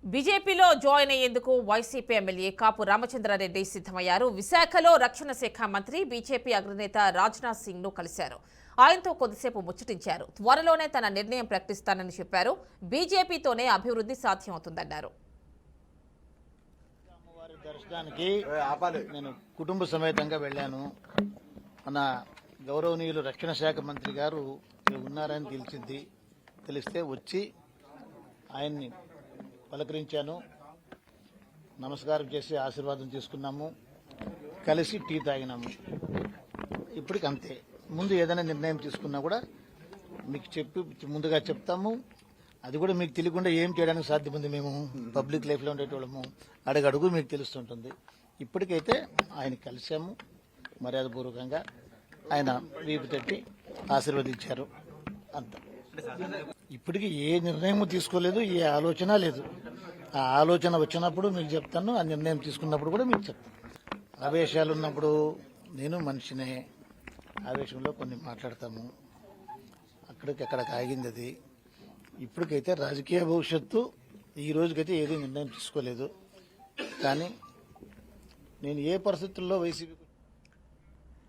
బీజేపీలో జాయిన్ అయ్యేందుకు YCP MLA కాపు రామచంద్రారెడ్డి సిద్ధమయ్యారు. విశాఖలో రక్షణ శాఖ మంత్రి బీజేపీ అగ్రనేత రాజ్నాథ్ సింగ్ ను కలిశారు. ఆయనతో కొద్దిసేపు ముచ్చటించారు. త్వరలోనే తన నిర్ణయం ప్రకటిస్తానని చెప్పారు. బీజేపీతోనే అభివృద్ధి సాధ్యమవుతుందన్నారు. దర్శనానికి నేను కుటుంబ సమేతంగా వెళ్ళాను. మన గౌరవనీయులు రక్షణ శాఖ మంత్రి గారు ఉన్నారని తెలిస్తే వచ్చి ఆయన్ని పలకరించాను. నమస్కారం చేసి ఆశీర్వాదం తీసుకున్నాము. కలిసి టీ తాగినాము. ఇప్పటికి అంతే. ముందు ఏదైనా నిర్ణయం తీసుకున్నా కూడా మీకు ముందుగా చెప్తాము. అది కూడా మీకు తెలియకుండా ఏం చేయడానికి సాధ్యముంది? మేము పబ్లిక్ లైఫ్లో ఉండేటోళ్ళము. అడుగడుగు మీకు తెలుస్తుంటుంది. ఇప్పటికైతే ఆయన కలిసాము. మర్యాదపూర్వకంగా ఆయన వీపు తట్టి ఆశీర్వదించారు. అంత. ఇప్పటికి ఏ నిర్ణయం తీసుకోలేదు, ఏ ఆలోచన లేదు. ఆ ఆలోచన వచ్చినప్పుడు మీకు చెప్తాను, ఆ నిర్ణయం తీసుకున్నప్పుడు కూడా మీకు చెప్తాను. ఆవేశాలు ఉన్నప్పుడు నేను మనిషినే, ఆవేశంలో కొన్ని మాట్లాడతాము. అక్కడికి ఆగింది అది. ఇప్పటికైతే రాజకీయ భవిష్యత్తు ఈ రోజుకైతే ఏదీ నిర్ణయం తీసుకోలేదు. కానీ నేను ఏ పరిస్థితుల్లో వైసీపీ